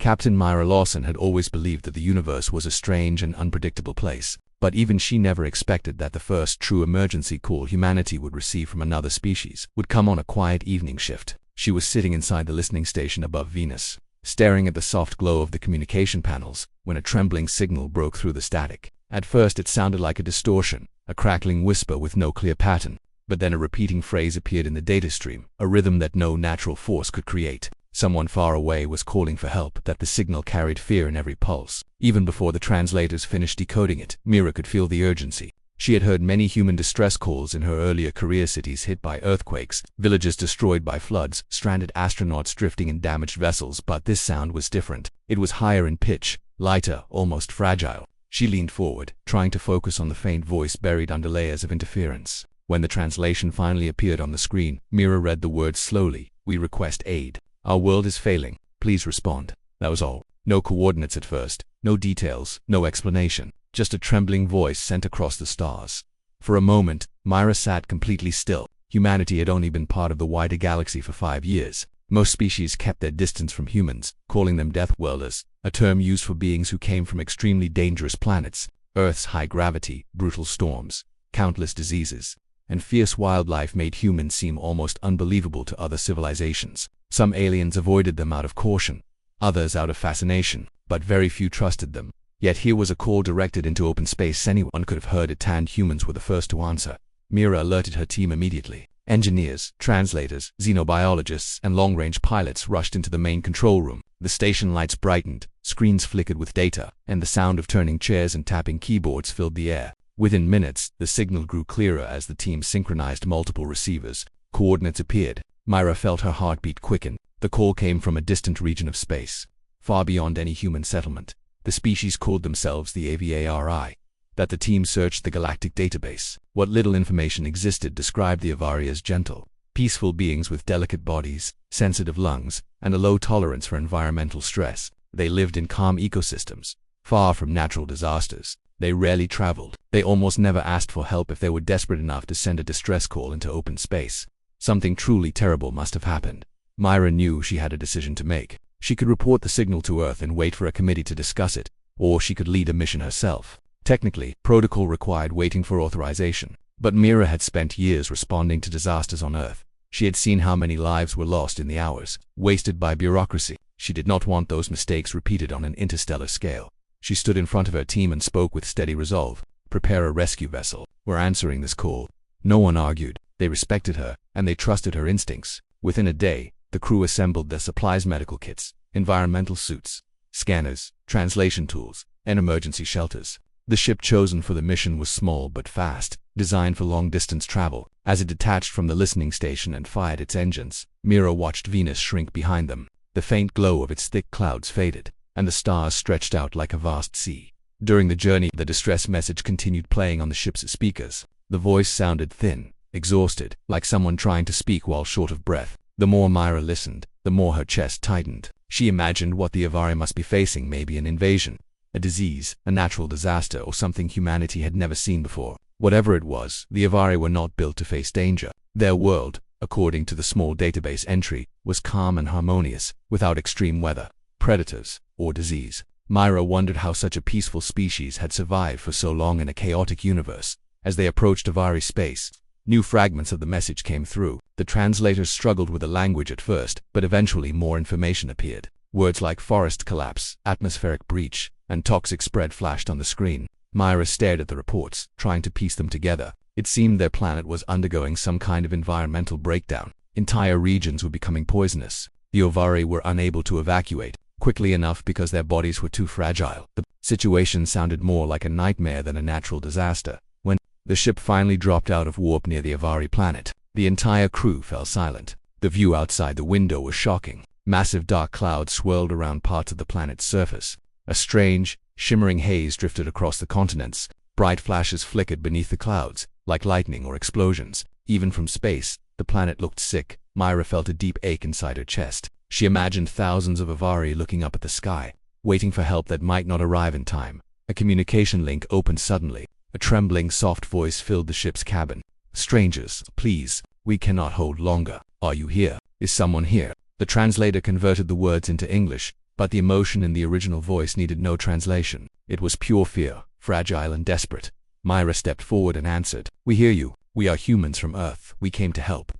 Captain Myra Lawson had always believed that the universe was a strange and unpredictable place, but even she never expected that the first true emergency call humanity would receive from another species would come on a quiet evening shift. She was sitting inside the listening station above Venus, staring at the soft glow of the communication panels, when a trembling signal broke through the static. At first it sounded like a distortion, a crackling whisper with no clear pattern, but then a repeating phrase appeared in the data stream, a rhythm that no natural force could create. Someone far away was calling for help, that the signal carried fear in every pulse. Even before the translators finished decoding it, Mira could feel the urgency. She had heard many human distress calls in her earlier career: cities hit by earthquakes, villages destroyed by floods, stranded astronauts drifting in damaged vessels, but this sound was different. It was higher in pitch, lighter, almost fragile. She leaned forward, trying to focus on the faint voice buried under layers of interference. When the translation finally appeared on the screen, Mira read the words slowly: "We request aid. Our world is failing. Please respond." That was all. No coordinates at first, no details, no explanation. Just a trembling voice sent across the stars. For a moment, Myra sat completely still. Humanity had only been part of the wider galaxy for 5 years. Most species kept their distance from humans, calling them Deathworlders, a term used for beings who came from extremely dangerous planets. Earth's high gravity, brutal storms, countless diseases, and fierce wildlife made humans seem almost unbelievable to other civilizations. Some aliens avoided them out of caution, others out of fascination, but very few trusted them. Yet here was a call directed into open space. Anyone could have heard it, and humans were the first to answer. Mira alerted her team immediately. Engineers, translators, xenobiologists, and long-range pilots rushed into the main control room. The station lights brightened, screens flickered with data, and the sound of turning chairs and tapping keyboards filled the air. Within minutes, the signal grew clearer as the team synchronized multiple receivers. Coordinates appeared. Myra felt her heartbeat quicken. The call came from a distant region of space, far beyond any human settlement. The species called themselves the AVARI. That the team searched the galactic database. What little information existed described the Avari as gentle, peaceful beings with delicate bodies, sensitive lungs, and a low tolerance for environmental stress. They lived in calm ecosystems, far from natural disasters. They rarely traveled. They almost never asked for help if they were desperate enough to send a distress call into open space. Something truly terrible must have happened. Myra knew she had a decision to make. She could report the signal to Earth and wait for a committee to discuss it, or she could lead a mission herself. Technically, protocol required waiting for authorization, but Mira had spent years responding to disasters on Earth. She had seen how many lives were lost in the hours, wasted by bureaucracy. She did not want those mistakes repeated on an interstellar scale. She stood in front of her team and spoke with steady resolve. "Prepare a rescue vessel. We're answering this call." No one argued. They respected her, and they trusted her instincts. Within a day, the crew assembled their supplies: medical kits, environmental suits, scanners, translation tools, and emergency shelters. The ship chosen for the mission was small but fast, designed for long-distance travel. As it detached from the listening station and fired its engines, Mira watched Venus shrink behind them. The faint glow of its thick clouds faded, and the stars stretched out like a vast sea. During the journey, the distress message continued playing on the ship's speakers. The voice sounded thin, exhausted, like someone trying to speak while short of breath. The more Myra listened, the more her chest tightened. She imagined what the Avari must be facing: maybe an invasion, a disease, a natural disaster, or something humanity had never seen before. Whatever it was, the Avari were not built to face danger. Their world, according to the small database entry, was calm and harmonious, without extreme weather, predators, or disease. Myra wondered how such a peaceful species had survived for so long in a chaotic universe. As they approached Avari space, new fragments of the message came through. The translators struggled with the language at first, but eventually more information appeared. Words like forest collapse, atmospheric breach, and toxic spread flashed on the screen. Myra stared at the reports, trying to piece them together. It seemed their planet was undergoing some kind of environmental breakdown. Entire regions were becoming poisonous. The Avari were unable to evacuate quickly enough because their bodies were too fragile. The situation sounded more like a nightmare than a natural disaster. When the ship finally dropped out of warp near the Avari planet, the entire crew fell silent. The view outside the window was shocking. Massive dark clouds swirled around parts of the planet's surface. A strange, shimmering haze drifted across the continents. Bright flashes flickered beneath the clouds, like lightning or explosions. Even from space, the planet looked sick. Myra felt a deep ache inside her chest. She imagined thousands of Avari looking up at the sky, waiting for help that might not arrive in time. A communication link opened suddenly. A trembling, soft voice filled the ship's cabin. "Strangers, please, we cannot hold longer. Are you here? Is someone here?" The translator converted the words into English, but the emotion in the original voice needed no translation. It was pure fear, fragile and desperate. Myra stepped forward and answered, "We hear you. We are humans from Earth. We came to help."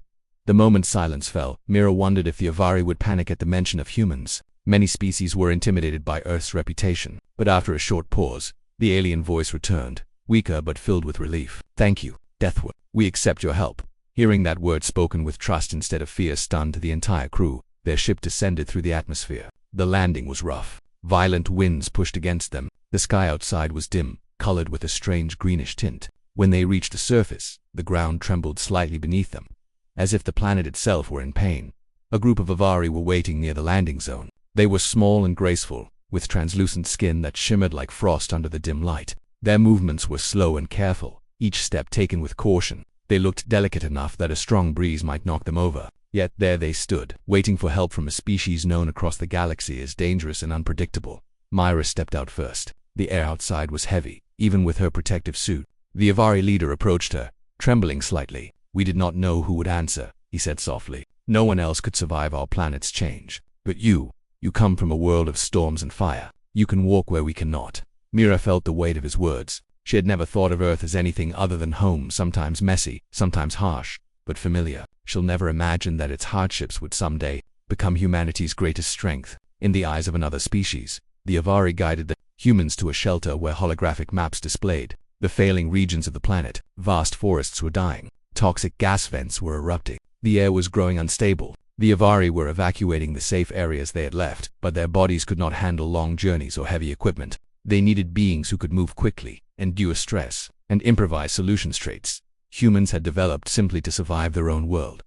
The moment silence fell, Mira wondered if the Avari would panic at the mention of humans. Many species were intimidated by Earth's reputation, but after a short pause, the alien voice returned, weaker but filled with relief. "Thank you, Deathworld. We accept your help." Hearing that word spoken with trust instead of fear stunned the entire crew. Their ship descended through the atmosphere. The landing was rough. Violent winds pushed against them. The sky outside was dim, colored with a strange greenish tint. When they reached the surface, the ground trembled slightly beneath them, as if the planet itself were in pain. A group of Avari were waiting near the landing zone. They were small and graceful, with translucent skin that shimmered like frost under the dim light. Their movements were slow and careful, each step taken with caution. They looked delicate enough that a strong breeze might knock them over. Yet there they stood, waiting for help from a species known across the galaxy as dangerous and unpredictable. Myra stepped out first. The air outside was heavy, even with her protective suit. The Avari leader approached her, trembling slightly. "We did not know who would answer," he said softly. "No one else could survive our planet's change. But you come from a world of storms and fire. You can walk where we cannot." Mira felt the weight of his words. She had never thought of Earth as anything other than home, sometimes messy, sometimes harsh, but familiar. She'll never imagine that its hardships would someday become humanity's greatest strength. In the eyes of another species, the Avari guided the humans to a shelter where holographic maps displayed the failing regions of the planet. Vast forests were dying. Toxic gas vents were erupting. The air was growing unstable. The Avari were evacuating the safe areas they had left, but their bodies could not handle long journeys or heavy equipment. They needed beings who could move quickly, endure stress, and improvise solution traits. Humans had developed simply to survive their own world.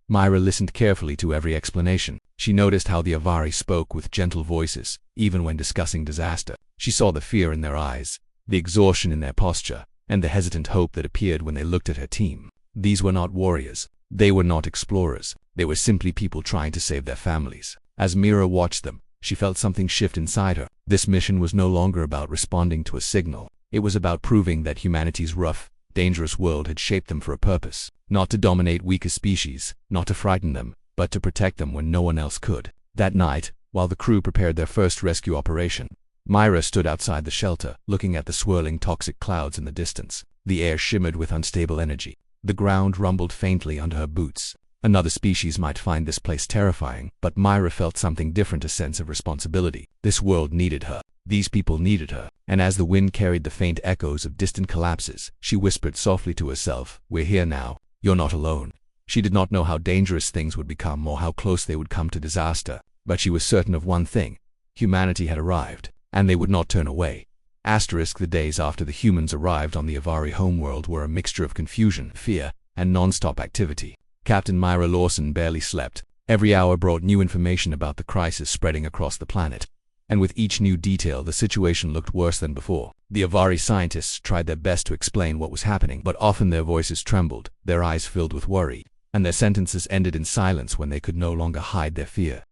Myra listened carefully to every explanation. She noticed how the Avari spoke with gentle voices, even when discussing disaster. She saw the fear in their eyes, the exhaustion in their posture, and the hesitant hope that appeared when they looked at her team. These were not warriors. They were not explorers. They were simply people trying to save their families. As Mira watched them, she felt something shift inside her. This mission was no longer about responding to a signal. It was about proving that humanity's rough, dangerous world had shaped them for a purpose. Not to dominate weaker species, not to frighten them, but to protect them when no one else could. That night, while the crew prepared their first rescue operation, Myra stood outside the shelter, looking at the swirling toxic clouds in the distance. The air shimmered with unstable energy. The ground rumbled faintly under her boots. Another species might find this place terrifying, but Myra felt something different, a sense of responsibility. This world needed her. These people needed her. And as the wind carried the faint echoes of distant collapses, she whispered softly to herself, "We're here now. You're not alone." She did not know how dangerous things would become or how close they would come to disaster, but she was certain of one thing: humanity had arrived, and they would not turn away. The days after the humans arrived on the Avari homeworld were a mixture of confusion, fear, and non-stop activity. Captain Myra Lawson barely slept. Every hour brought new information about the crisis spreading across the planet. And with each new detail, the situation looked worse than before. The Avari scientists tried their best to explain what was happening, but often their voices trembled, their eyes filled with worry, and their sentences ended in silence when they could no longer hide their fear.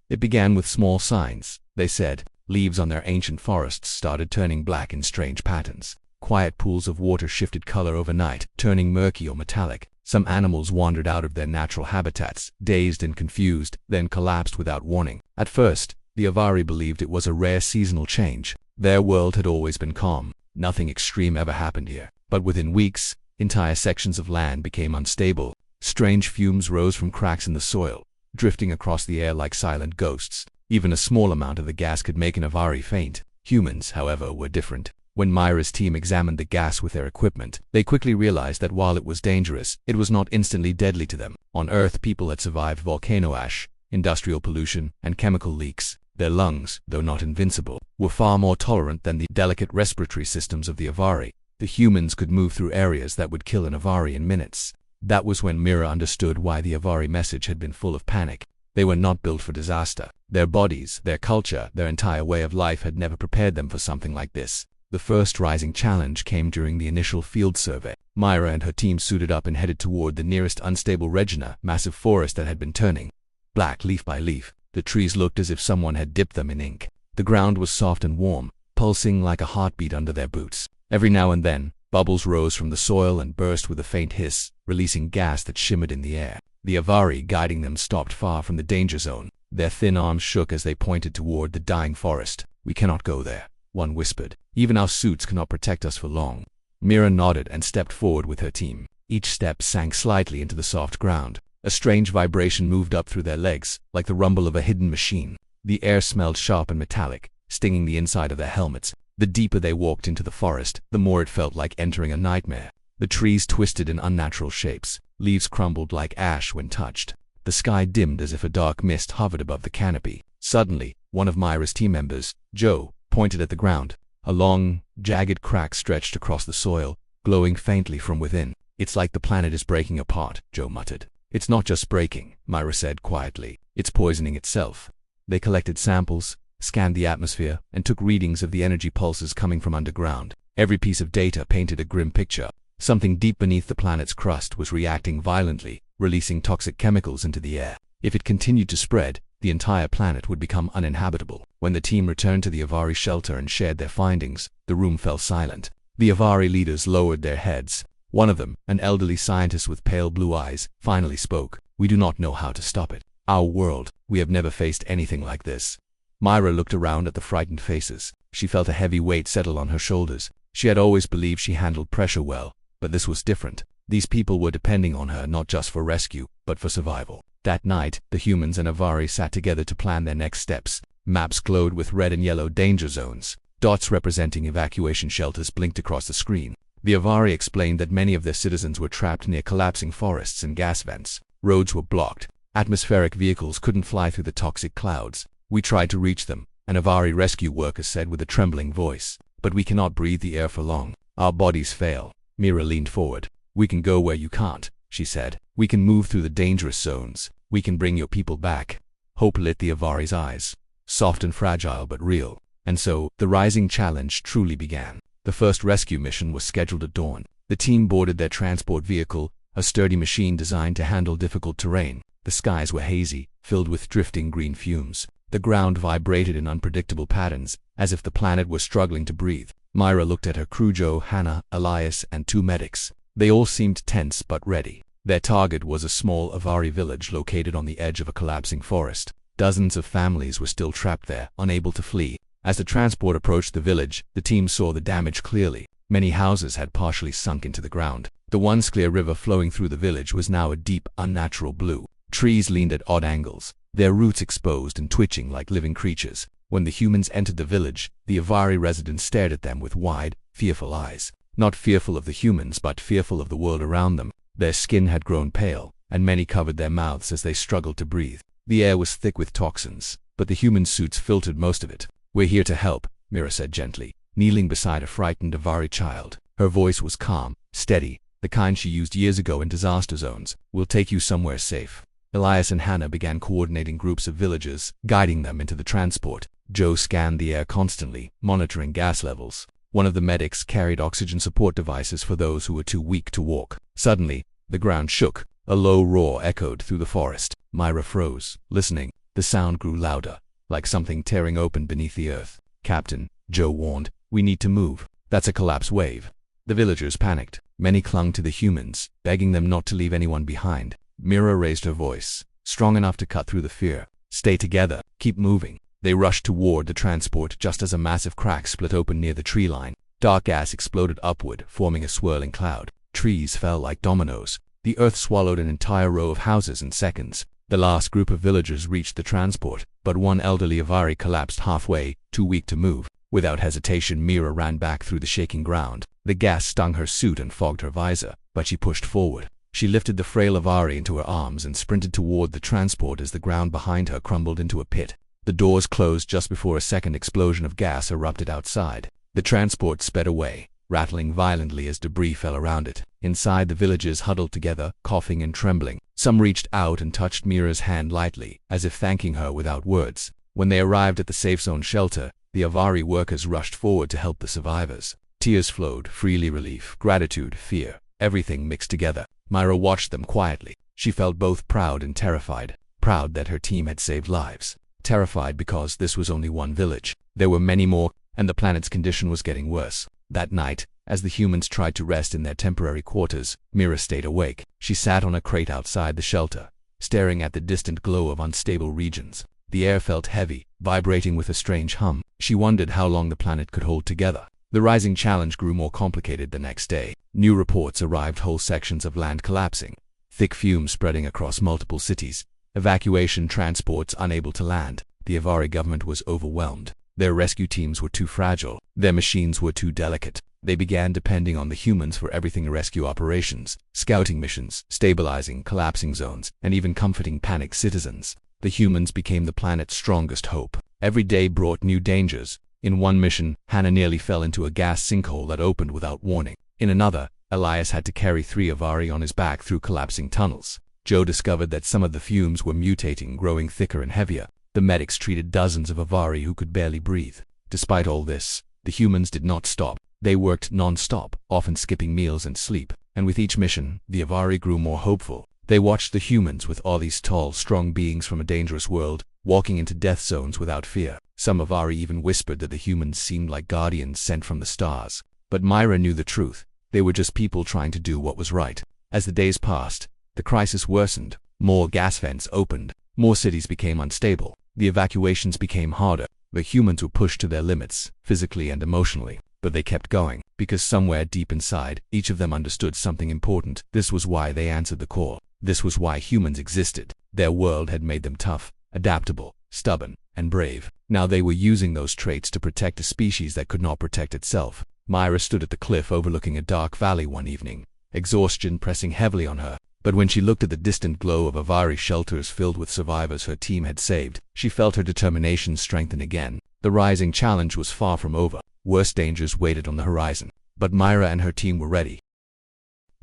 It began with small signs, they said. Leaves on their ancient forests started turning black in strange patterns. Quiet pools of water shifted color overnight, turning murky or metallic. Some animals wandered out of their natural habitats, dazed and confused, then collapsed without warning. At first, the Avari believed it was a rare seasonal change. Their world had always been calm. Nothing extreme ever happened here. But within weeks, entire sections of land became unstable. Strange fumes rose from cracks in the soil, drifting across the air like silent ghosts. Even a small amount of the gas could make an Avari faint. Humans, however, were different. When Myra's team examined the gas with their equipment, they quickly realized that while it was dangerous, it was not instantly deadly to them. On Earth, people had survived volcano ash, industrial pollution, and chemical leaks. Their lungs, though not invincible, were far more tolerant than the delicate respiratory systems of the Avari. The humans could move through areas that would kill an Avari in minutes. That was when Mira understood why the Avari message had been full of panic. They were not built for disaster. Their bodies, their culture, their entire way of life had never prepared them for something like this. The first rising challenge came during the initial field survey. Myra and her team suited up and headed toward the nearest unstable Regina, massive forest that had been turning black leaf by leaf. The trees looked as if someone had dipped them in ink. The ground was soft and warm, pulsing like a heartbeat under their boots. Every now and then, bubbles rose from the soil and burst with a faint hiss, releasing gas that shimmered in the air. The Avari guiding them stopped far from the danger zone. Their thin arms shook as they pointed toward the dying forest. "We cannot go there," one whispered. "Even our suits cannot protect us for long." Mira nodded and stepped forward with her team. Each step sank slightly into the soft ground. A strange vibration moved up through their legs, like the rumble of a hidden machine. The air smelled sharp and metallic, stinging the inside of their helmets. The deeper they walked into the forest, the more it felt like entering a nightmare. The trees twisted in unnatural shapes. Leaves crumbled like ash when touched. The sky dimmed as if a dark mist hovered above the canopy. Suddenly, one of Myra's team members, Joe, pointed at the ground. A long, jagged crack stretched across the soil, glowing faintly from within. "It's like the planet is breaking apart," Joe muttered. "It's not just breaking," Myra said quietly. "It's poisoning itself." They collected samples, scanned the atmosphere, and took readings of the energy pulses coming from underground. Every piece of data painted a grim picture. Something deep beneath the planet's crust was reacting violently, releasing toxic chemicals into the air. If it continued to spread, the entire planet would become uninhabitable. When the team returned to the Avari shelter and shared their findings, the room fell silent. The Avari leaders lowered their heads. One of them, an elderly scientist with pale blue eyes, finally spoke. "We do not know how to stop it. Our world, we have never faced anything like this." Myra looked around at the frightened faces. She felt a heavy weight settle on her shoulders. She had always believed she handled pressure well, but this was different. These people were depending on her not just for rescue, but for survival. That night, the humans and Avari sat together to plan their next steps. Maps glowed with red and yellow danger zones. Dots representing evacuation shelters blinked across the screen. The Avari explained that many of their citizens were trapped near collapsing forests and gas vents. Roads were blocked. Atmospheric vehicles couldn't fly through the toxic clouds. "We tried to reach them," an Avari rescue worker said with a trembling voice. "But we cannot breathe the air for long. Our bodies fail." Mira leaned forward. "We can go where you can't," she said. "We can move through the dangerous zones. We can bring your people back." Hope lit the Avari's eyes. Soft and fragile but real. And so, the rising challenge truly began. The first rescue mission was scheduled at dawn. The team boarded their transport vehicle, a sturdy machine designed to handle difficult terrain. The skies were hazy, filled with drifting green fumes. The ground vibrated in unpredictable patterns, as if the planet were struggling to breathe. Myra looked at her crew: Joe, Hannah, Elias, and 2 medics. They all seemed tense but ready. Their target was a small Avari village located on the edge of a collapsing forest. Dozens of families were still trapped there, unable to flee. As the transport approached the village, the team saw the damage clearly. Many houses had partially sunk into the ground. The once clear river flowing through the village was now a deep, unnatural blue. Trees leaned at odd angles, their roots exposed and twitching like living creatures. When the humans entered the village, the Avari residents stared at them with wide, fearful eyes. Not fearful of the humans, but fearful of the world around them. Their skin had grown pale, and many covered their mouths as they struggled to breathe. The air was thick with toxins, but the human suits filtered most of it. "We're here to help," Mira said gently, kneeling beside a frightened Avari child. Her voice was calm, steady, the kind she used years ago in disaster zones. "We'll take you somewhere safe." Elias and Hannah began coordinating groups of villagers, guiding them into the transport. Joe scanned the air constantly, monitoring gas levels. One of the medics carried oxygen support devices for those who were too weak to walk. Suddenly, the ground shook. A low roar echoed through the forest. Myra froze, listening. The sound grew louder, like something tearing open beneath the earth. "Captain," Joe warned, "we need to move. That's a collapse wave." The villagers panicked. Many clung to the humans, begging them not to leave anyone behind. Mira raised her voice, strong enough to cut through the fear. "Stay together. Keep moving." They rushed toward the transport just as a massive crack split open near the tree line. Dark gas exploded upward, forming a swirling cloud. Trees fell like dominoes. The earth swallowed an entire row of houses in seconds. The last group of villagers reached the transport, but one elderly Avari collapsed halfway, too weak to move. Without hesitation, Mira ran back through the shaking ground. The gas stung her suit and fogged her visor, but she pushed forward. She lifted the frail Avari into her arms and sprinted toward the transport as the ground behind her crumbled into a pit. The doors closed just before a second explosion of gas erupted outside. The transport sped away, rattling violently as debris fell around it. Inside, the villagers huddled together, coughing and trembling. Some reached out and touched Mira's hand lightly, as if thanking her without words. When they arrived at the safe zone shelter, the Avari workers rushed forward to help the survivors. Tears flowed freely: relief, gratitude, fear, everything mixed together. Myra watched them quietly. She felt both proud and terrified. Proud that her team had saved lives. Terrified because this was only one village. There were many more, and the planet's condition was getting worse. That night, as the humans tried to rest in their temporary quarters, Mira stayed awake. She sat on a crate outside the shelter, staring at the distant glow of unstable regions. The air felt heavy, vibrating with a strange hum. She wondered how long the planet could hold together. The rising challenge grew more complicated the next day. New reports arrived, whole sections of land collapsing, thick fumes spreading across multiple cities, evacuation transports unable to land. The Avari government was overwhelmed. Their rescue teams were too fragile. Their machines were too delicate. They began depending on the humans for everything: rescue operations, scouting missions, stabilizing collapsing zones, and even comforting panicked citizens. The humans became the planet's strongest hope. Every day brought new dangers. In one mission, Hannah nearly fell into a gas sinkhole that opened without warning. In another, Elias had to carry 3 Avari on his back through collapsing tunnels. Joe discovered that some of the fumes were mutating, growing thicker and heavier. The medics treated dozens of Avari who could barely breathe. Despite all this, the humans did not stop. They worked non-stop, often skipping meals and sleep. And with each mission, the Avari grew more hopeful. They watched the humans with awe, these tall, strong beings from a dangerous world, walking into death zones without fear. Some Avari even whispered that the humans seemed like guardians sent from the stars. But Myra knew the truth. They were just people trying to do what was right. As the days passed, the crisis worsened. More gas vents opened. More cities became unstable. The evacuations became harder. The humans were pushed to their limits, physically and emotionally. But they kept going, because somewhere deep inside, each of them understood something important. This was why they answered the call. This was why humans existed. Their world had made them tough, adaptable, stubborn, and brave. Now they were using those traits to protect a species that could not protect itself. Myra stood at the cliff overlooking a dark valley one evening, exhaustion pressing heavily on her. But when she looked at the distant glow of Avari shelters filled with survivors her team had saved, she felt her determination strengthen again. The rising challenge was far from over. Worse dangers waited on the horizon. But Myra and her team were ready.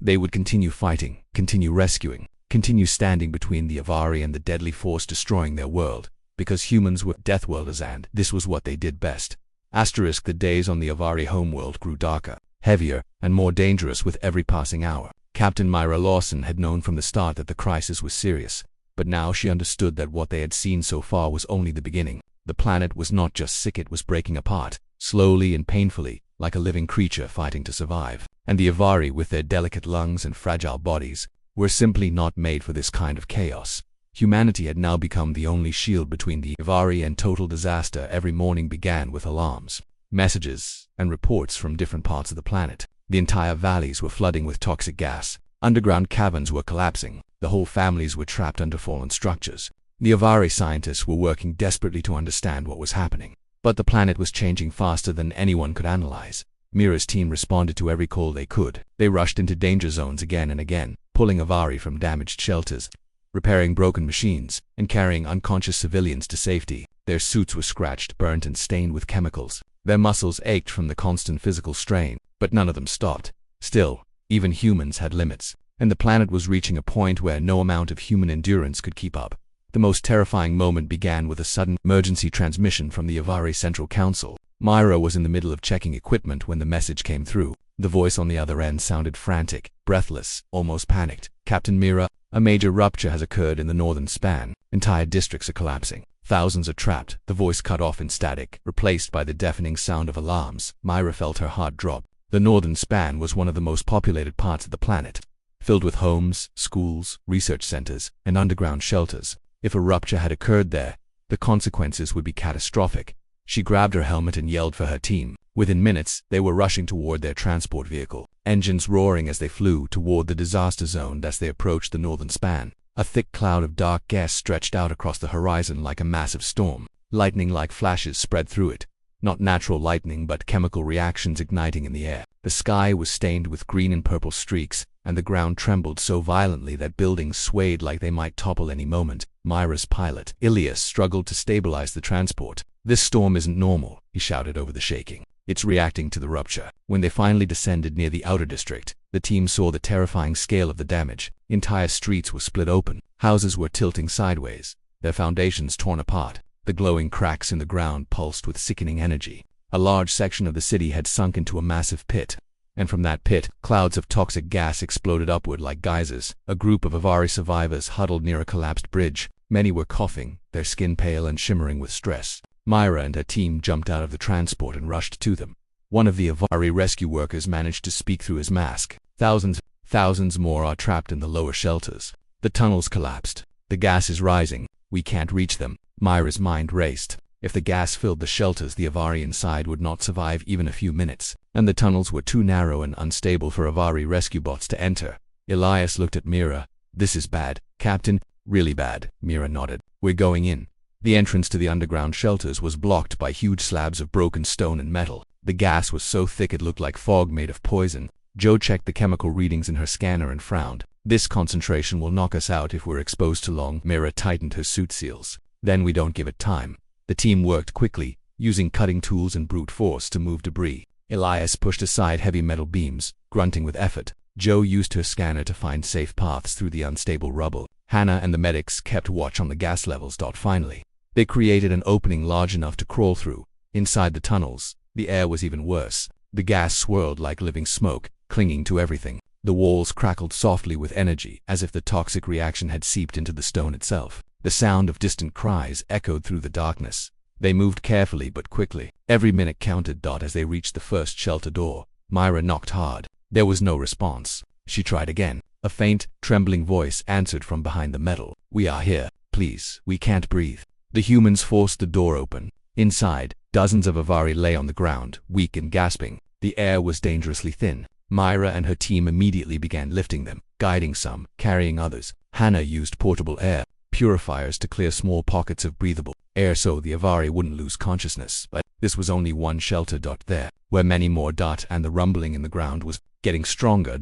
They would continue fighting, continue rescuing, continue standing between the Avari and the deadly force destroying their world, because humans were Deathworlders and this was what they did best. The days on the Avari homeworld grew darker, heavier, and more dangerous with every passing hour. Captain Myra Lawson had known from the start that the crisis was serious, but now she understood that what they had seen so far was only the beginning. The planet was not just sick, it was breaking apart, slowly and painfully, like a living creature fighting to survive. And the Avari, with their delicate lungs and fragile bodies, were simply not made for this kind of chaos. Humanity had now become the only shield between the Avari and total disaster. Every morning began with alarms, messages, and reports from different parts of the planet. The entire valleys were flooding with toxic gas. Underground caverns were collapsing. The whole families were trapped under fallen structures. The Avari scientists were working desperately to understand what was happening. But the planet was changing faster than anyone could analyze. Mira's team responded to every call they could. They rushed into danger zones again and again, pulling Avari from damaged shelters, repairing broken machines, and carrying unconscious civilians to safety. Their suits were scratched, burnt, and stained with chemicals. Their muscles ached from the constant physical strain, but none of them stopped. Still, even humans had limits, and the planet was reaching a point where no amount of human endurance could keep up. The most terrifying moment began with a sudden emergency transmission from the Avari Central Council. Myra was in the middle of checking equipment when the message came through. The voice on the other end sounded frantic, breathless, almost panicked. Captain Mira, a major rupture has occurred in the northern span. Entire districts are collapsing. Thousands are trapped. The voice cut off in static, replaced by the deafening sound of alarms. Myra felt her heart drop. The northern span was one of the most populated parts of the planet, filled with homes, schools, research centers, and underground shelters. If a rupture had occurred there, the consequences would be catastrophic. She grabbed her helmet and yelled for her team. Within minutes, they were rushing toward their transport vehicle, engines roaring as they flew toward the disaster zone. As they approached the northern span, a thick cloud of dark gas stretched out across the horizon like a massive storm. Lightning-like flashes spread through it. Not natural lightning, but chemical reactions igniting in the air. The sky was stained with green and purple streaks, and the ground trembled so violently that buildings swayed like they might topple any moment. Myra's pilot, Ilias, struggled to stabilize the transport. "This storm isn't normal," he shouted over the shaking. "It's reacting to the rupture." When they finally descended near the outer district, the team saw the terrifying scale of the damage. Entire streets were split open. Houses were tilting sideways, their foundations torn apart. The glowing cracks in the ground pulsed with sickening energy. A large section of the city had sunk into a massive pit, and from that pit, clouds of toxic gas exploded upward like geysers. A group of Avari survivors huddled near a collapsed bridge. Many were coughing, their skin pale and shimmering with stress. Myra and her team jumped out of the transport and rushed to them. One of the Avari rescue workers managed to speak through his mask. Thousands more are trapped in the lower shelters. The tunnels collapsed. The gas is rising. We can't reach them." Myra's mind raced. If the gas filled the shelters, the Avari inside would not survive even a few minutes, and the tunnels were too narrow and unstable for Avari rescue bots to enter. Elias looked at Mira. "This is bad, Captain, really bad." Mira nodded. "We're going in." The entrance to the underground shelters was blocked by huge slabs of broken stone and metal. The gas was so thick it looked like fog made of poison. Joe checked the chemical readings in her scanner and frowned. "This concentration will knock us out if we're exposed too long." Mira tightened her suit seals. "Then we don't give it time." The team worked quickly, using cutting tools and brute force to move debris. Elias pushed aside heavy metal beams, grunting with effort. Joe used her scanner to find safe paths through the unstable rubble. Hannah and the medics kept watch on the gas levels. Finally, they created an opening large enough to crawl through. Inside the tunnels, the air was even worse. The gas swirled like living smoke, clinging to everything. The walls crackled softly with energy, as if the toxic reaction had seeped into the stone itself. The sound of distant cries echoed through the darkness. They moved carefully but quickly. Every minute counted. As they reached the first shelter door, Myra knocked hard. There was no response. She tried again. A faint, trembling voice answered from behind the metal. "We are here. Please, we can't breathe." The humans forced the door open. Inside, dozens of Avari lay on the ground, weak and gasping. The air was dangerously thin. Myra and her team immediately began lifting them, guiding some, carrying others. Hannah used portable air purifiers to clear small pockets of breathable air so the Avari wouldn't lose consciousness. But this was only one shelter. There were many more. And the rumbling in the ground was getting stronger.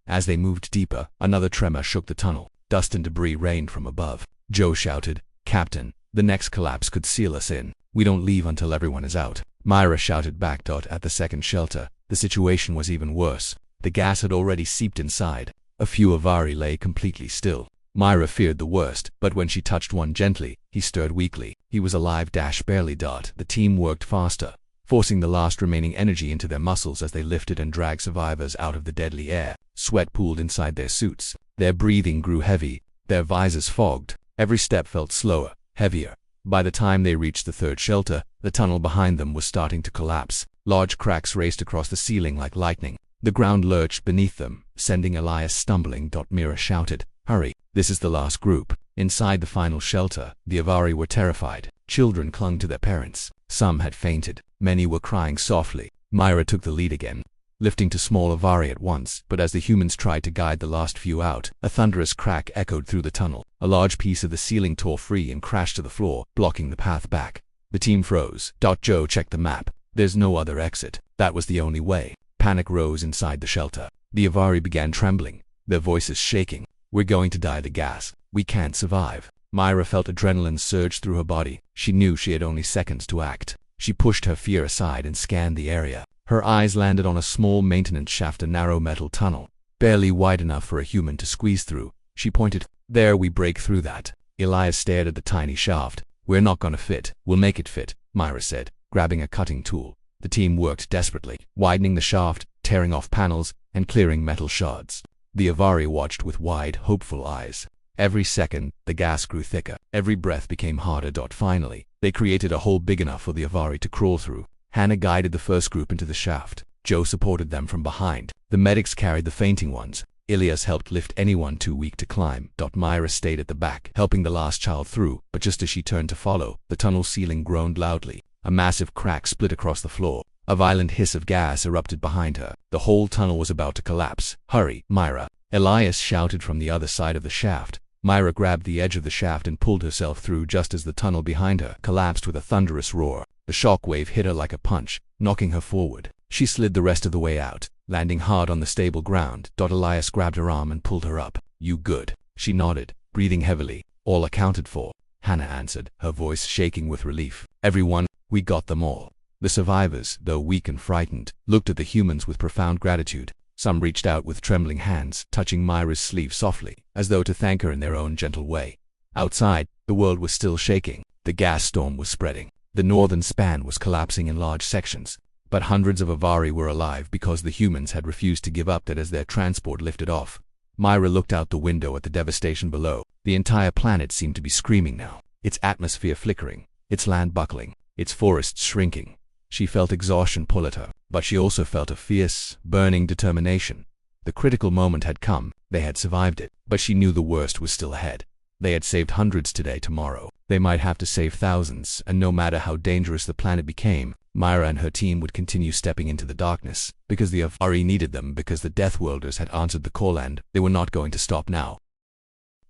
As they moved deeper, another tremor shook the tunnel. Dust and debris rained from above. Joe shouted, "Captain, the next collapse could seal us in. We don't leave until everyone is out." Myra shouted back. At the second shelter, the situation was even worse. The gas had already seeped inside. A few Avari lay completely still. Myra feared the worst, but when she touched one gently, he stirred weakly. He was alive, barely. The team worked faster, forcing the last remaining energy into their muscles as they lifted and dragged survivors out of the deadly air. Sweat pooled inside their suits. Their breathing grew heavy, their visors fogged. Every step felt slower, heavier. By the time they reached the third shelter, the tunnel behind them was starting to collapse. Large cracks raced across the ceiling like lightning. The ground lurched beneath them, sending Elias stumbling. Mira shouted, "Hurry, this is the last group." Inside the final shelter, the Avari were terrified. Children clung to their parents. Some had fainted. Many were crying softly. Myra took the lead again, lifting to small Avari at once, but as the humans tried to guide the last few out, a thunderous crack echoed through the tunnel. A large piece of the ceiling tore free and crashed to the floor, blocking the path back. The team froze. Joe checked the map. There's no other exit. That was the only way. Panic rose inside the shelter. The Avari began trembling, their voices shaking. "We're going to die. The gas. We can't survive." Myra felt adrenaline surge through her body. She knew she had only seconds to act. She pushed her fear aside and scanned the area. Her eyes landed on a small maintenance shaft, a narrow metal tunnel, barely wide enough for a human to squeeze through. She pointed. "There, we break through that." Elias stared at the tiny shaft. "We're not gonna fit." "We'll make it fit," Myra said, grabbing a cutting tool. The team worked desperately, widening the shaft, tearing off panels, and clearing metal shards. The Avari watched with wide, hopeful eyes. Every second, the gas grew thicker. Every breath became harder. Finally, they created a hole big enough for the Avari to crawl through. Hannah guided the first group into the shaft. Joe supported them from behind. The medics carried the fainting ones. Elias helped lift anyone too weak to climb. Myra stayed at the back, helping the last child through, but just as she turned to follow, the tunnel ceiling groaned loudly. A massive crack split across the floor. A violent hiss of gas erupted behind her. The whole tunnel was about to collapse. "Hurry, Myra!" Elias shouted from the other side of the shaft. Myra grabbed the edge of the shaft and pulled herself through just as the tunnel behind her collapsed with a thunderous roar. The shockwave hit her like a punch, knocking her forward. She slid the rest of the way out, landing hard on the stable ground. Elias grabbed her arm and pulled her up. "You good?" She nodded, breathing heavily. "All accounted for," Hannah answered, her voice shaking with relief. "Everyone, we got them all." The survivors, though weak and frightened, looked at the humans with profound gratitude. Some reached out with trembling hands, touching Myra's sleeve softly, as though to thank her in their own gentle way. Outside, the world was still shaking. The gas storm was spreading. The northern span was collapsing in large sections. But hundreds of Avari were alive because the humans had refused to give up. As their transport lifted off, Myra looked out the window at the devastation below. The entire planet seemed to be screaming now, its atmosphere flickering, its land buckling, its forests shrinking. She felt exhaustion pull at her, but she also felt a fierce, burning determination. The critical moment had come. They had survived it, but she knew the worst was still ahead. They had saved hundreds today. Tomorrow, They might have to save thousands, and no matter how dangerous the planet became, Myra and her team would continue stepping into the darkness, because the HFY needed them, because the Deathworlders had answered the call and they were not going to stop now.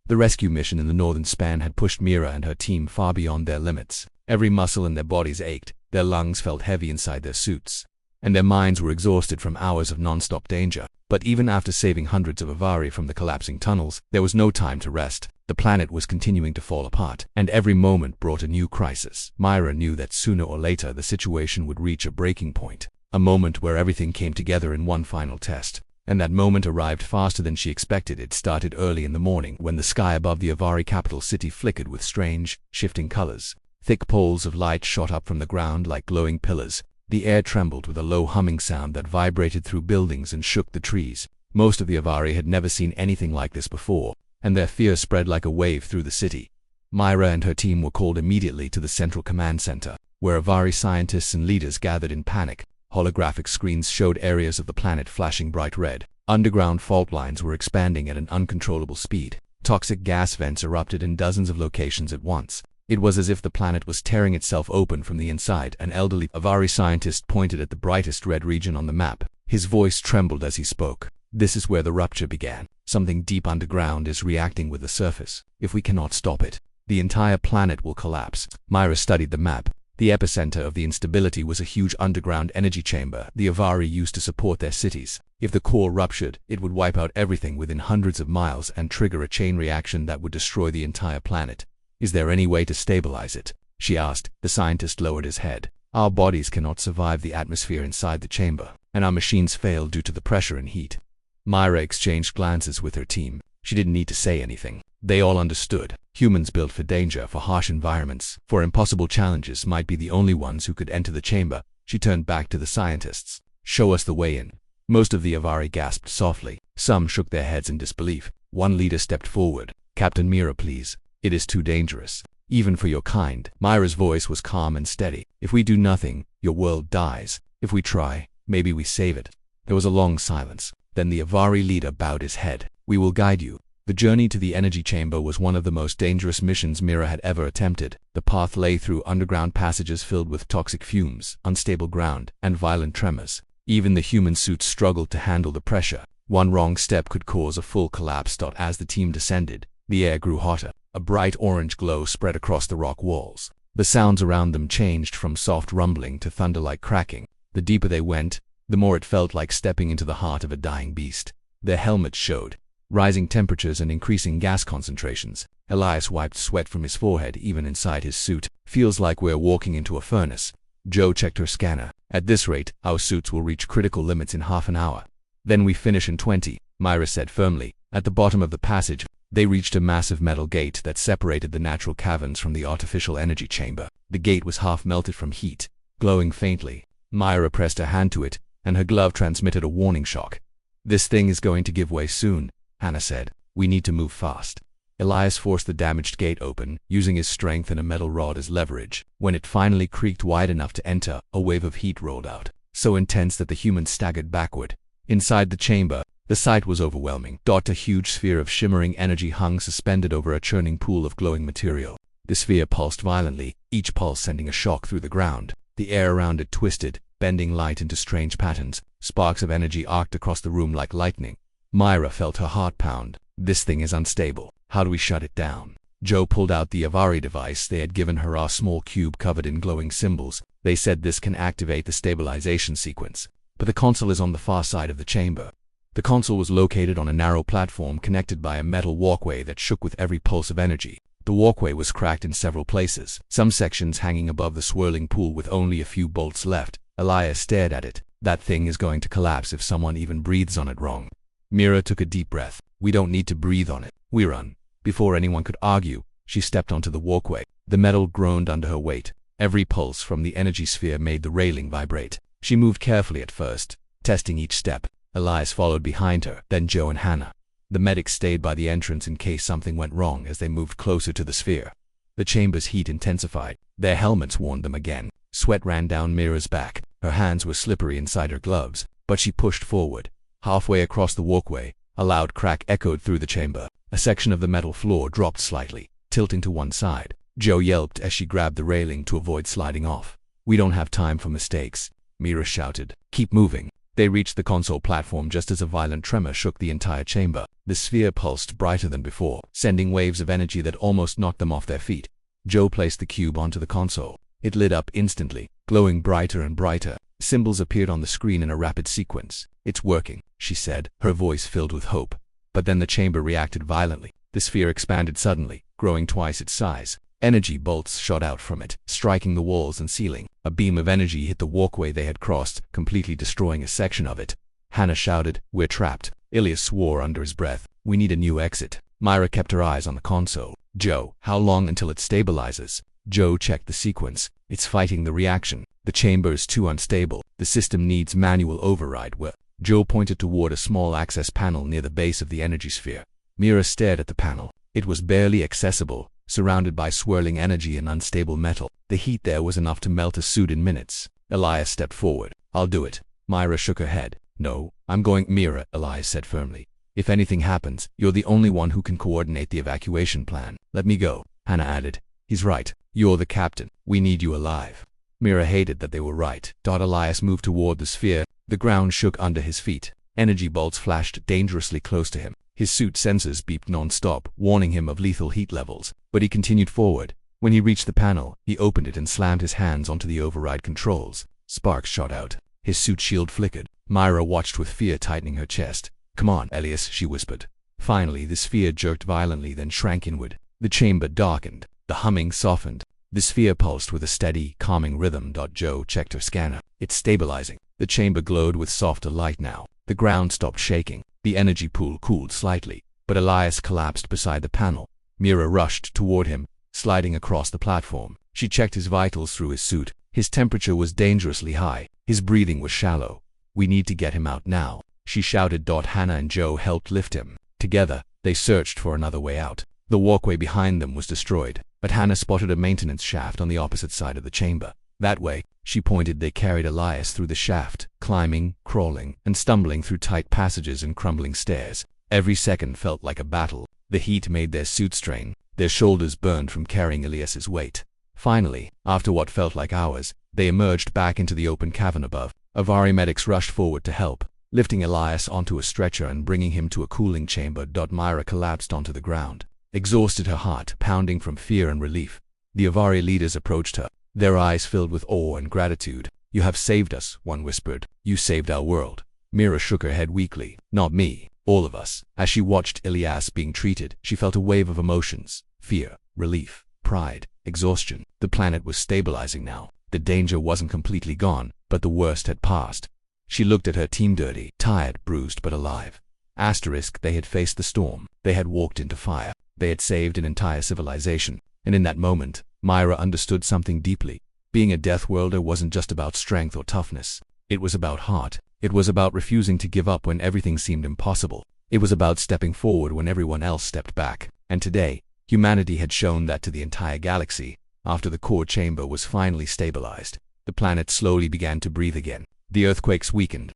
The rescue mission in the northern span had pushed Myra and her team far beyond their limits. Every muscle in their bodies ached, their lungs felt heavy inside their suits, and their minds were exhausted from hours of non-stop danger. But even after saving hundreds of HFY from the collapsing tunnels, there was no time to rest. The planet was continuing to fall apart, and every moment brought a new crisis. Myra knew that sooner or later the situation would reach a breaking point, a moment where everything came together in one final test. And that moment arrived faster than she expected. It started early in the morning, when the sky above the HFY capital city flickered with strange, shifting colors. Thick poles of light shot up from the ground like glowing pillars. The air trembled with a low humming sound that vibrated through buildings and shook the trees. Most of the HFY had never seen anything like this before, and their fear spread like a wave through the city. Myra and her team were called immediately to the central command center, where HFY scientists and leaders gathered in panic. Holographic screens showed areas of the planet flashing bright red. Underground fault lines were expanding at an uncontrollable speed. Toxic gas vents erupted in dozens of locations at once. It was as if the planet was tearing itself open from the inside. An elderly HFY scientist pointed at the brightest red region on the map. His voice trembled as he spoke. "This is where the rupture began. Something deep underground is reacting with the surface. If we cannot stop it, the entire planet will collapse." Myra studied the map. The epicenter of the instability was a huge underground energy chamber the HFY used to support their cities. If the core ruptured, it would wipe out everything within hundreds of miles and trigger a chain reaction that would destroy the entire planet. "Is there any way to stabilize it?" she asked. The scientist lowered his head. "Our bodies cannot survive the atmosphere inside the chamber, and our machines fail due to the pressure and heat." Myra exchanged glances with her team. She didn't need to say anything. They all understood. Humans built for danger, for harsh environments, for impossible challenges, might be the only ones who could enter the chamber. She turned back to the scientists. "Show us the way in." Most of the HFY gasped softly. Some shook their heads in disbelief. One leader stepped forward. "Captain Myra, please. It is too dangerous, even for your kind." Myra's voice was calm and steady. "If we do nothing, your world dies. If we try, maybe we save it." There was a long silence. Then the HFY leader bowed his head. "We will guide you." The journey to the energy chamber was one of the most dangerous missions Myra had ever attempted. The path lay through underground passages filled with toxic fumes, unstable ground, and violent tremors. Even the human suits struggled to handle the pressure. One wrong step could cause a full collapse. As the team descended, the air grew hotter. A bright orange glow spread across the rock walls. The sounds around them changed from soft rumbling to thunder-like cracking. The deeper they went, the more it felt like stepping into the heart of a dying beast. Their helmets showed rising temperatures and increasing gas concentrations. Elias wiped sweat from his forehead even inside his suit. "Feels like we're walking into a furnace." Joe checked her scanner. "At this rate, our suits will reach critical limits in half an hour. Then we finish in 20, Myra said firmly. At the bottom of the passage, they reached a massive metal gate that separated the natural caverns from the artificial energy chamber. The gate was half melted from heat, glowing faintly. Myra pressed her hand to it, and her glove transmitted a warning shock. "This thing is going to give way soon," Hannah said. "We need to move fast." Elias forced the damaged gate open, using his strength and a metal rod as leverage. When it finally creaked wide enough to enter, a wave of heat rolled out, so intense that the humans staggered backward. Inside the chamber, the sight was overwhelming. A huge sphere of shimmering energy hung suspended over a churning pool of glowing material. The sphere pulsed violently, each pulse sending a shock through the ground. The air around it twisted, bending light into strange patterns. Sparks of energy arced across the room like lightning. Myra felt her heart pound. "This thing is unstable. How do we shut it down?" Joe pulled out the HFY device they had given her, a small cube covered in glowing symbols. "They said this can activate the stabilization sequence. But the console is on the far side of the chamber." The console was located on a narrow platform connected by a metal walkway that shook with every pulse of energy. The walkway was cracked in several places, some sections hanging above the swirling pool with only a few bolts left. Elias stared at it. "That thing is going to collapse if someone even breathes on it wrong." Myra took a deep breath. "We don't need to breathe on it. We run." Before anyone could argue, she stepped onto the walkway. The metal groaned under her weight. Every pulse from the energy sphere made the railing vibrate. She moved carefully at first, testing each step. Elias followed behind her, then Joe and Hannah. The medics stayed by the entrance in case something went wrong as they moved closer to the sphere. The chamber's heat intensified. Their helmets warned them again. Sweat ran down Myra's back. Her hands were slippery inside her gloves, but she pushed forward. Halfway across the walkway, a loud crack echoed through the chamber. A section of the metal floor dropped slightly, tilting to one side. Joe yelped as she grabbed the railing to avoid sliding off. "We don't have time for mistakes," Mira shouted. "Keep moving." They reached the console platform just as a violent tremor shook the entire chamber. The sphere pulsed brighter than before, sending waves of energy that almost knocked them off their feet. Joe placed the cube onto the console. It lit up instantly, glowing brighter and brighter. Symbols appeared on the screen in a rapid sequence. "It's working," she said, her voice filled with hope. But then the chamber reacted violently. The sphere expanded suddenly, growing twice its size. Energy bolts shot out from it, striking the walls and ceiling. A beam of energy hit the walkway they had crossed, completely destroying a section of it. Hannah shouted, "We're trapped." Ilias swore under his breath, "We need a new exit." Myra kept her eyes on the console. "Joe, how long until it stabilizes?" Joe checked the sequence. "It's fighting the reaction. The chamber is too unstable. The system needs manual override." Joe pointed toward a small access panel near the base of the energy sphere. Mira stared at the panel. It was barely accessible, surrounded by swirling energy and unstable metal. The heat there was enough to melt a suit in minutes. Elias stepped forward. "I'll do it." Myra shook her head. "No, I'm going." "Mira," Elias said firmly. "If anything happens, you're the only one who can coordinate the evacuation plan." "Let me go," Hannah added. "He's right. You're the captain. We need you alive." Mira hated that they were right. Elias moved toward the sphere. The ground shook under his feet. Energy bolts flashed dangerously close to him. His suit sensors beeped non-stop, warning him of lethal heat levels. But he continued forward. When he reached the panel, he opened it and slammed his hands onto the override controls. Sparks shot out. His suit shield flickered. Myra watched with fear tightening her chest. "Come on, Elias," she whispered. Finally, the sphere jerked violently, then shrank inward. The chamber darkened. The humming softened. The sphere pulsed with a steady, calming rhythm. Joe checked her scanner. "It's stabilizing." The chamber glowed with softer light now. The ground stopped shaking. The energy pool cooled slightly, but Elias collapsed beside the panel. Mira rushed toward him, sliding across the platform. She checked his vitals through his suit. His temperature was dangerously high. His breathing was shallow. "We need to get him out now," she shouted. Hannah and Joe helped lift him. Together, they searched for another way out. The walkway behind them was destroyed, but Hannah spotted a maintenance shaft on the opposite side of the chamber. "That way," she pointed. They carried Elias through the shaft, climbing, crawling, and stumbling through tight passages and crumbling stairs. Every second felt like a battle. The heat made their suits strain. Their shoulders burned from carrying Elias's weight. Finally, after what felt like hours, they emerged back into the open cavern above. Avari medics rushed forward to help, lifting Elias onto a stretcher and bringing him to a cooling chamber. Myra collapsed onto the ground, exhausted, her heart pounding from fear and relief. The Avari leaders approached her, their eyes filled with awe and gratitude. "You have saved us," one whispered. "You saved our world." Mira shook her head weakly. "Not me. All of us." As she watched Elias being treated, she felt a wave of emotions: fear, relief, pride, exhaustion. The planet was stabilizing now. The danger wasn't completely gone, but the worst had passed. She looked at her team, dirty, tired, bruised, but alive. They had faced the storm. They had walked into fire. They had saved an entire civilization. And in that moment, Myra understood something deeply. Being a Deathworlder wasn't just about strength or toughness. It was about heart. It was about refusing to give up when everything seemed impossible. It was about stepping forward when everyone else stepped back. And today, humanity had shown that to the entire galaxy. After the core chamber was finally stabilized, the planet slowly began to breathe again. The earthquakes weakened.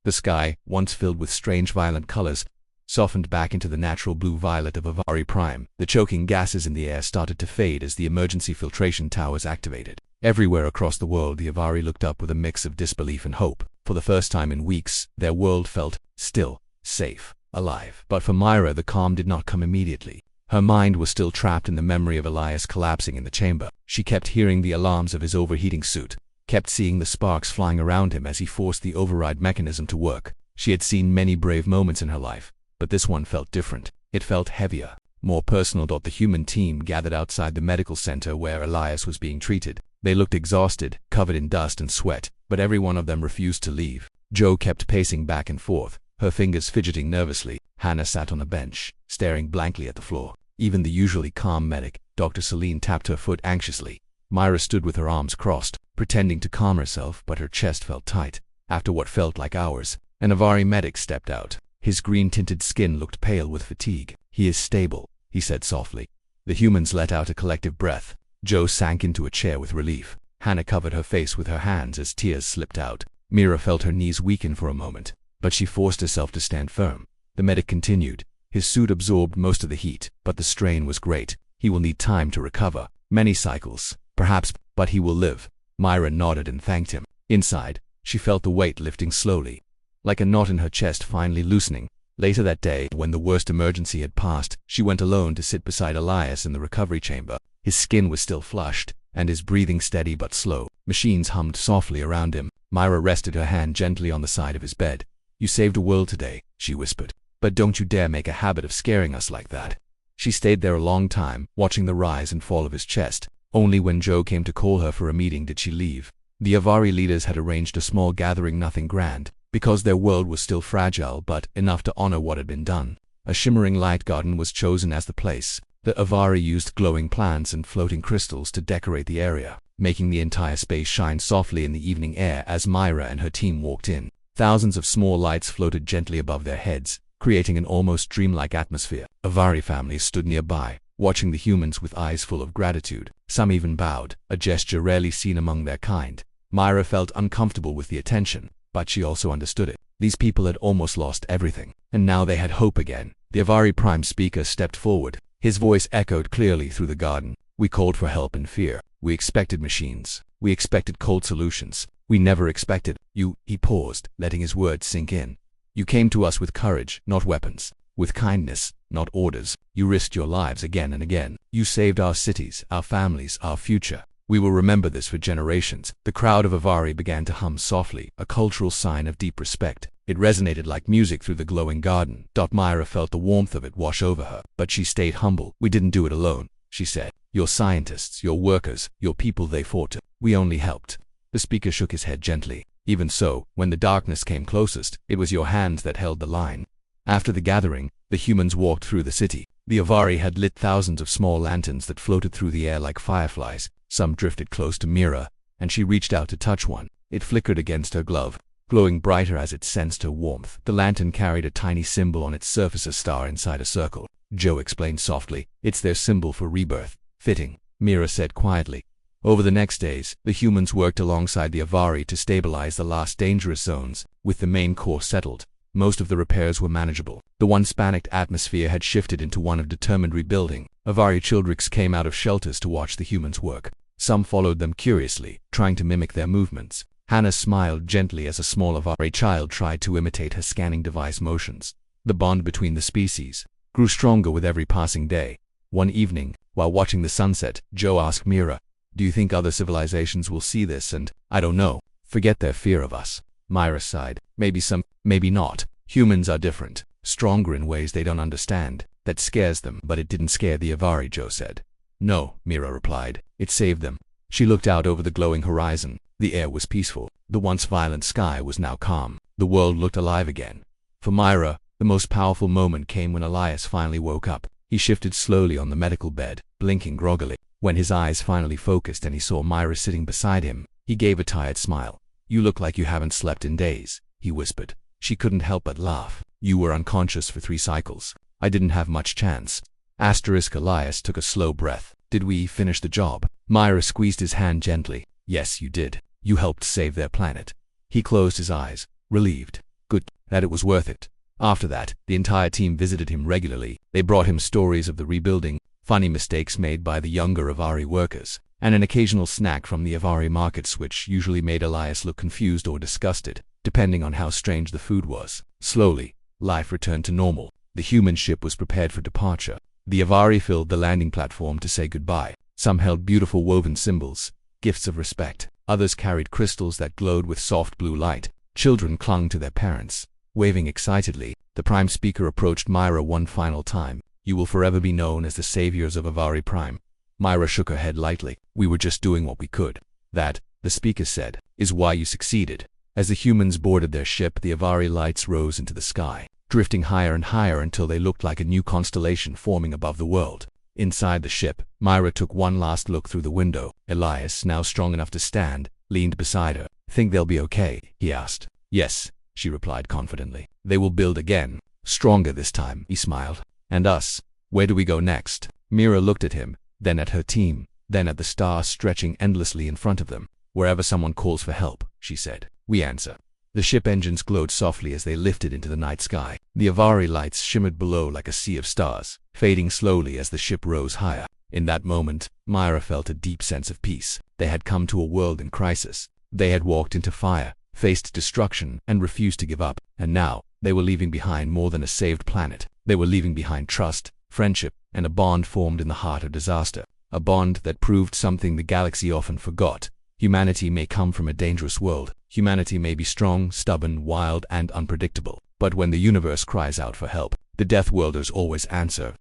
The sky, once filled with strange violent colors, softened back into the natural blue-violet of Avari Prime. The choking gases in the air started to fade as the emergency filtration towers activated. Everywhere across the world, the Avari looked up with a mix of disbelief and hope. For the first time in weeks, their world felt still, safe, alive. But for Myra, the calm did not come immediately. Her mind was still trapped in the memory of Elias collapsing in the chamber. She kept hearing the alarms of his overheating suit, kept seeing the sparks flying around him as he forced the override mechanism to work. She had seen many brave moments in her life, but this one felt different. It felt heavier, more personal. The human team gathered outside the medical center where Elias was being treated. They looked exhausted, covered in dust and sweat, but every one of them refused to leave. Joe kept pacing back and forth, her fingers fidgeting nervously. Hannah sat on a bench, staring blankly at the floor. Even the usually calm medic, Dr. Celine, tapped her foot anxiously. Myra stood with her arms crossed, pretending to calm herself, but her chest felt tight. After what felt like hours, an Avari medic stepped out. His green-tinted skin looked pale with fatigue. "He is stable," he said softly. The humans let out a collective breath. Joe sank into a chair with relief. Hannah covered her face with her hands as tears slipped out. Mira felt her knees weaken for a moment, but she forced herself to stand firm. The medic continued. His suit absorbed most of the heat, but the strain was great. He will need time to recover. Many cycles, perhaps, but he will live. Myra nodded and thanked him. Inside, she felt the weight lifting slowly, like a knot in her chest finally loosening. Later that day, when the worst emergency had passed, she went alone to sit beside Elias in the recovery chamber. His skin was still flushed, and his breathing steady but slow. Machines hummed softly around him. Myra rested her hand gently on the side of his bed. "You saved a world today," she whispered. "But don't you dare make a habit of scaring us like that." She stayed there a long time, watching the rise and fall of his chest. Only when Joe came to call her for a meeting did she leave. The Avari leaders had arranged a small gathering, nothing grand, because their world was still fragile but enough to honor what had been done. A shimmering light garden was chosen as the place. The Avari used glowing plants and floating crystals to decorate the area, making the entire space shine softly in the evening air as Myra and her team walked in. Thousands of small lights floated gently above their heads, creating an almost dreamlike atmosphere. Avari families stood nearby, watching the humans with eyes full of gratitude. Some even bowed, a gesture rarely seen among their kind. Myra felt uncomfortable with the attention, but she also understood it. These people had almost lost everything, and now they had hope again. The Avari Prime speaker stepped forward. His voice echoed clearly through the garden. "We called for help and fear. We expected machines. We expected cold solutions. We never expected you." He paused, letting his words sink in. "You came to us with courage, not weapons. With kindness, not orders. You risked your lives again and again. You saved our cities, our families, our future. We will remember this for generations." The crowd of Avari began to hum softly, a cultural sign of deep respect. It resonated like music through the glowing garden. Myra felt the warmth of it wash over her, but she stayed humble. "We didn't do it alone," she said. "Your scientists, your workers, your people they fought to. We only helped." The speaker shook his head gently. "Even so, when the darkness came closest, it was your hands that held the line." After the gathering, the humans walked through the city. The Avari had lit thousands of small lanterns that floated through the air like fireflies. Some drifted close to Myra, and she reached out to touch one. It flickered against her glove, glowing brighter as it sensed her warmth. The lantern carried a tiny symbol on its surface, a star inside a circle. Joe explained softly. "It's their symbol for rebirth." "Fitting," Myra said quietly. Over the next days, the humans worked alongside the Avari to stabilize the last dangerous zones. With the main core settled, most of the repairs were manageable. The once panicked atmosphere had shifted into one of determined rebuilding. Avari childrix came out of shelters to watch the humans work. Some followed them curiously, trying to mimic their movements. Hannah smiled gently as a small Avari child tried to imitate her scanning device motions. The bond between the species grew stronger with every passing day. One evening, while watching the sunset, Joe asked Myra, "Do you think other civilizations will see this and, I don't know, forget their fear of us?" Myra sighed. "Maybe some, maybe not. Humans are different, stronger in ways they don't understand. That scares them." "But it didn't scare the Avari," Joe said. "No," Myra replied. "It saved them." She looked out over the glowing horizon. The air was peaceful. The once violent sky was now calm. The world looked alive again. For Myra, the most powerful moment came when Elias finally woke up. He shifted slowly on the medical bed, blinking groggily. When his eyes finally focused and he saw Myra sitting beside him, he gave a tired smile. "You look like you haven't slept in days," he whispered. She couldn't help but laugh. "You were unconscious for 3 cycles. I didn't have much chance." Elias took a slow breath. "Did we finish the job?" Myra squeezed his hand gently. "Yes, you did. You helped save their planet." He closed his eyes, relieved. "Good. That it was worth it." After that, the entire team visited him regularly. They brought him stories of the rebuilding, funny mistakes made by the younger Avari workers, and an occasional snack from the Avari markets, which usually made Elias look confused or disgusted, depending on how strange the food was. Slowly, life returned to normal. The human ship was prepared for departure. The Avari filled the landing platform to say goodbye. Some held beautiful woven symbols, gifts of respect. Others carried crystals that glowed with soft blue light. Children clung to their parents, waving excitedly. The Prime Speaker approached Myra one final time. "You will forever be known as the saviors of Avari Prime." Myra shook her head lightly. "We were just doing what we could." "That," the speaker said, "is why you succeeded." As the humans boarded their ship, the Avari lights rose into the sky, drifting higher and higher until they looked like a new constellation forming above the world. Inside the ship, Myra took one last look through the window. Elias, now strong enough to stand, leaned beside her. "Think they'll be okay?" he asked. "Yes," she replied confidently. "They will build again. Stronger this time," he smiled. "And us? Where do we go next?" Myra looked at him, then at her team, then at the stars stretching endlessly in front of them. "Wherever someone calls for help," she said, "we answer." The ship engines glowed softly as they lifted into the night sky. The Avari lights shimmered below like a sea of stars, fading slowly as the ship rose higher. In that moment, Myra felt a deep sense of peace. They had come to a world in crisis. They had walked into fire, faced destruction, and refused to give up. And now, they were leaving behind more than a saved planet. They were leaving behind trust, friendship, and a bond formed in the heart of disaster. A bond that proved something the galaxy often forgot. Humanity may come from a dangerous world. Humanity may be strong, stubborn, wild, and unpredictable. But when the universe cries out for help, the Deathworlders always answer.